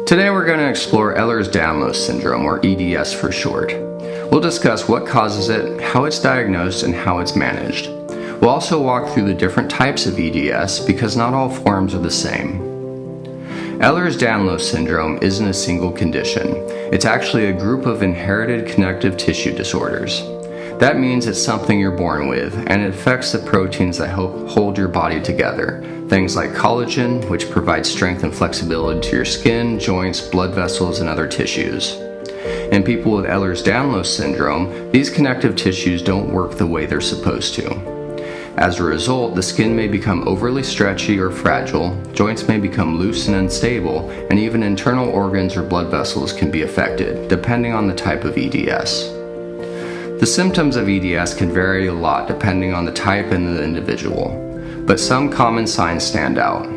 Today we're going to explore Ehlers Danlos Syndrome, or EDS for short. We'll discuss what causes it, how it's diagnosed, and how it's managed. We'll also walk through the different types of EDS because not all forms are the same. Ehlers Danlos Syndrome isn't a single condition. It's actually a group of inherited connective tissue disorders. That means it's something you're born with, and it affects the proteins that help hold your body together. Things like collagen, which provides strength and flexibility to your skin, joints, blood vessels, and other tissues. In people with Ehlers Danlos Syndrome, these connective tissues don't work the way they're supposed to. As a result, the skin may become overly stretchy or fragile, joints may become loose and unstable, and even internal organs or blood vessels can be affected, depending on the type of EDS. The symptoms of EDS can vary a lot depending on the type and the individual, but some common signs stand out.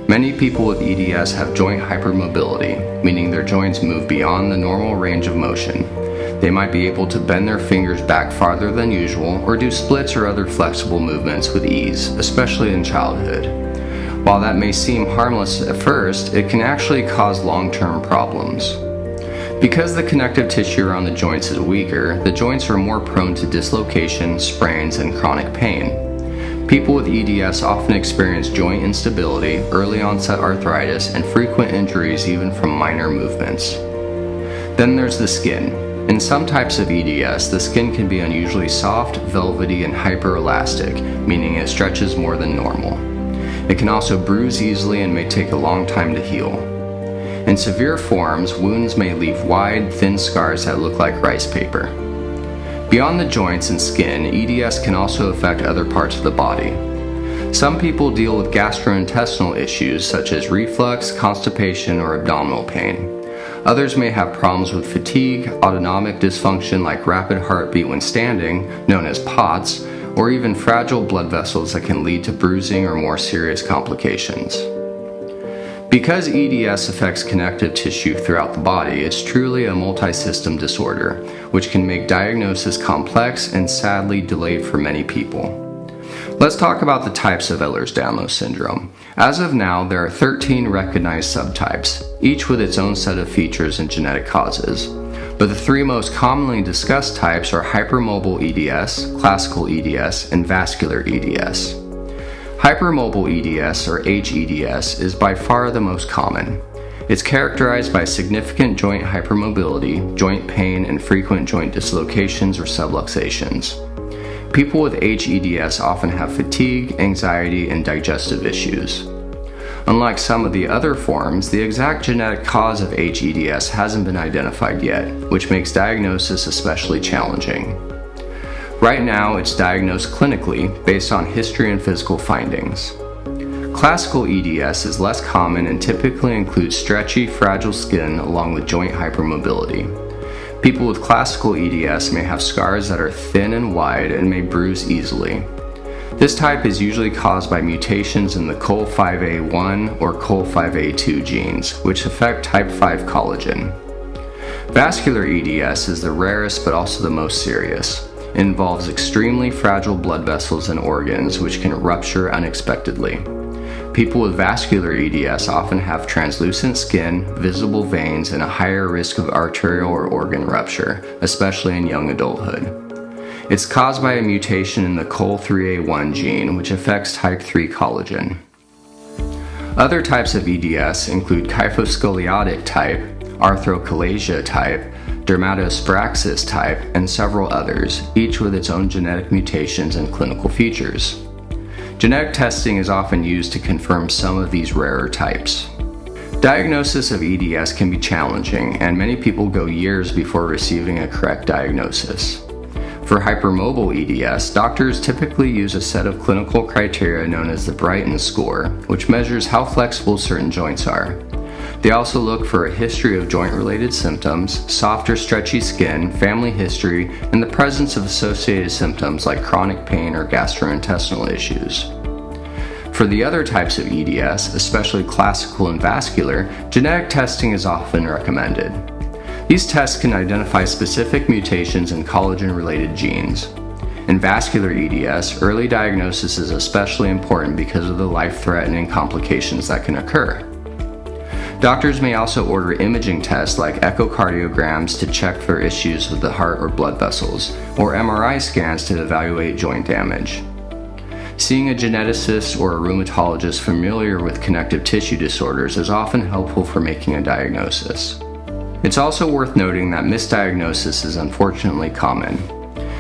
Many people with EDS have joint hypermobility, meaning their joints move beyond the normal range of motion. They might be able to bend their fingers back farther than usual or do splits or other flexible movements with ease, especially in childhood. While that may seem harmless at first, it can actually cause long-term problems. Because the connective tissue around the joints is weaker, the joints are more prone to dislocation, sprains, and chronic pain. People with EDS often experience joint instability, early onset arthritis, and frequent injuries even from minor movements. Then there's the skin. In some types of EDS, the skin can be unusually soft, velvety, and hyperelastic, meaning it stretches more than normal. It can also bruise easily and may take a long time to heal. In severe forms, wounds may leave wide, thin scars that look like rice paper. Beyond the joints and skin, EDS can also affect other parts of the body. Some people deal with gastrointestinal issues such as reflux, constipation, or abdominal pain. Others may have problems with fatigue, autonomic dysfunction like rapid heartbeat when standing, known as POTS, or even fragile blood vessels that can lead to bruising or more serious complications. Because EDS affects connective tissue throughout the body, it's truly a multi-system disorder, which can make diagnosis complex and sadly delayed for many people. Let's talk about the types of Ehlers Danlos Syndrome. As of now, there are 13 recognized subtypes, each with its own set of features and genetic causes. But the three most commonly discussed types are hypermobile EDS, classical EDS, and vascular EDS. Hypermobile EDS, or HEDS, is by far the most common. It's characterized by significant joint hypermobility, joint pain, and frequent joint dislocations or subluxations. People with HEDS often have fatigue, anxiety, and digestive issues. Unlike some of the other forms, the exact genetic cause of HEDS hasn't been identified yet, which makes diagnosis especially challenging. Right now, it's diagnosed clinically based on history and physical findings. Classical EDS is less common and typically includes stretchy, fragile skin along with joint hypermobility. People with classical EDS may have scars that are thin and wide and may bruise easily. This type is usually caused by mutations in the COL5A1 or COL5A2 genes, which affect type 5 collagen. Vascular EDS is the rarest but also the most serious. It involves extremely fragile blood vessels and organs which can rupture unexpectedly. People with vascular EDS often have translucent skin, visible veins, and a higher risk of arterial or organ rupture, especially in young adulthood. It's caused by a mutation in the COL3A1 gene, which affects type 3 collagen. Other types of EDS include kyphoscoliotic type, arthrochalasia type, dermatosparaxis type, and several others, each with its own genetic mutations and clinical features. Genetic testing is often used to confirm some of these rarer types. Diagnosis of EDS can be challenging, and many people go years before receiving a correct diagnosis. For hypermobile EDS, doctors typically use a set of clinical criteria known as the Brighton score, which measures how flexible certain joints are. They also look for a history of joint-related symptoms, soft or stretchy skin, family history, and the presence of associated symptoms like chronic pain or gastrointestinal issues. For the other types of EDS, especially classical and vascular, genetic testing is often recommended. These tests can identify specific mutations in collagen-related genes. In vascular EDS, early diagnosis is especially important because of the life-threatening complications that can occur. Doctors may also order imaging tests like echocardiograms to check for issues with the heart or blood vessels, or MRI scans to evaluate joint damage. Seeing a geneticist or a rheumatologist familiar with connective tissue disorders is often helpful for making a diagnosis. It's also worth noting that misdiagnosis is unfortunately common.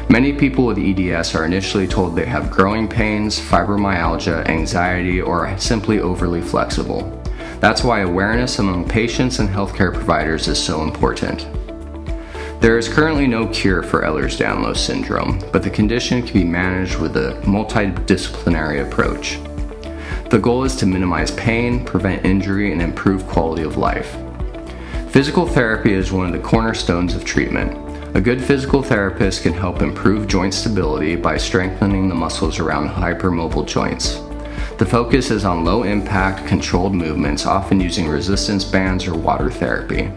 Many people with EDS are initially told they have growing pains, fibromyalgia, anxiety, or are simply overly flexible. That's why awareness among patients and healthcare providers is so important. There is currently no cure for Ehlers Danlos Syndrome, but the condition can be managed with a multidisciplinary approach. The goal is to minimize pain, prevent injury, and improve quality of life. Physical therapy is one of the cornerstones of treatment. A good physical therapist can help improve joint stability by strengthening the muscles around hypermobile joints. The focus is on low-impact, controlled movements, often using resistance bands or water therapy.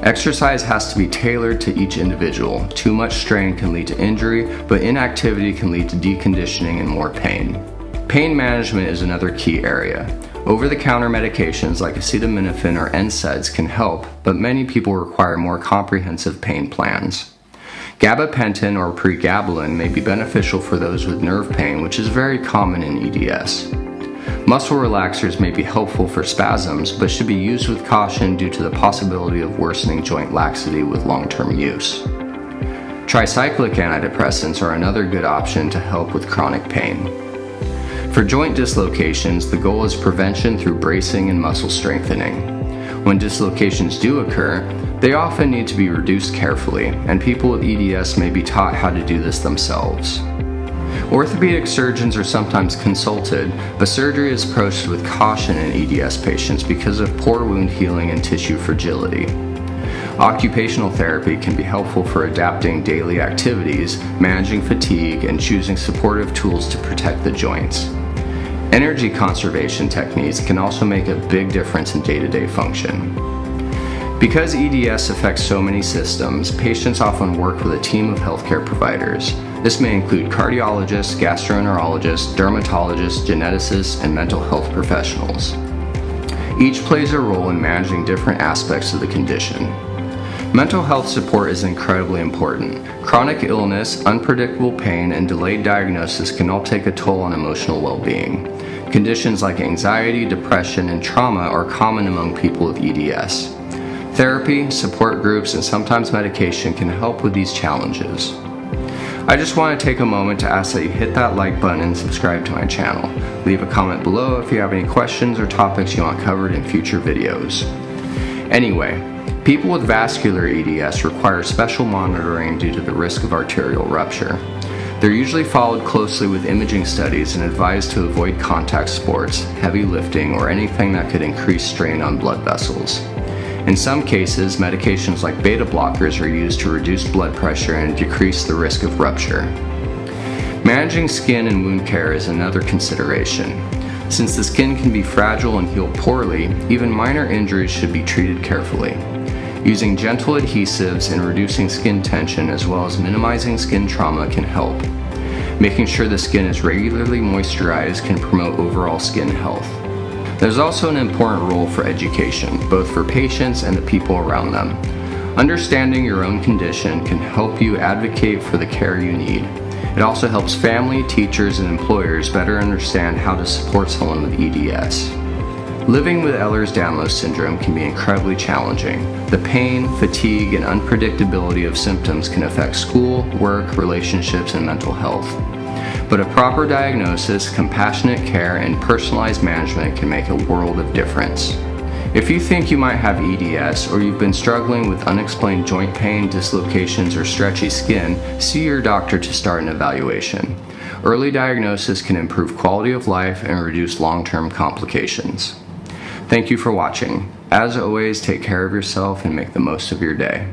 Exercise has to be tailored to each individual. Too much strain can lead to injury, but inactivity can lead to deconditioning and more pain. Pain management is another key area. Over-the-counter medications like acetaminophen or NSAIDs can help, but many people require more comprehensive pain plans. Gabapentin or pregabalin may be beneficial for those with nerve pain, which is very common in EDS. Muscle relaxers may be helpful for spasms, but should be used with caution due to the possibility of worsening joint laxity with long-term use. Tricyclic antidepressants are another good option to help with chronic pain. For joint dislocations, the goal is prevention through bracing and muscle strengthening. When dislocations do occur, they often need to be reduced carefully, and people with EDS may be taught how to do this themselves. Orthopedic surgeons are sometimes consulted, but surgery is approached with caution in EDS patients because of poor wound healing and tissue fragility. Occupational therapy can be helpful for adapting daily activities, managing fatigue, and choosing supportive tools to protect the joints. Energy conservation techniques can also make a big difference in day-to-day function. Because EDS affects so many systems, patients often work with a team of healthcare providers. This may include cardiologists, gastroenterologists, dermatologists, geneticists, and mental health professionals. Each plays a role in managing different aspects of the condition. Mental health support is incredibly important. Chronic illness, unpredictable pain, and delayed diagnosis can all take a toll on emotional well-being. Conditions like anxiety, depression, and trauma are common among people with EDS. Therapy, support groups, and sometimes medication can help with these challenges. I just want to take a moment to ask that you hit that like button and subscribe to my channel. Leave a comment below if you have any questions or topics you want covered in future videos. Anyway, people with vascular EDS require special monitoring due to the risk of arterial rupture. They're usually followed closely with imaging studies and advised to avoid contact sports, heavy lifting, or anything that could increase strain on blood vessels. In some cases, medications like beta blockers are used to reduce blood pressure and decrease the risk of rupture. Managing skin and wound care is another consideration. Since the skin can be fragile and heal poorly, even minor injuries should be treated carefully. Using gentle adhesives and reducing skin tension as well as minimizing skin trauma can help. Making sure the skin is regularly moisturized can promote overall skin health. There's also an important role for education, both for patients and the people around them. Understanding your own condition can help you advocate for the care you need. It also helps family, teachers, and employers better understand how to support someone with EDS. Living with Ehlers Danlos Syndrome can be incredibly challenging. The pain, fatigue, and unpredictability of symptoms can affect school, work, relationships, and mental health. But a proper diagnosis, compassionate care, and personalized management can make a world of difference. If you think you might have EDS or you've been struggling with unexplained joint pain, dislocations, or stretchy skin, see your doctor to start an evaluation. Early diagnosis can improve quality of life and reduce long-term complications. Thank you for watching. As always, take care of yourself and make the most of your day.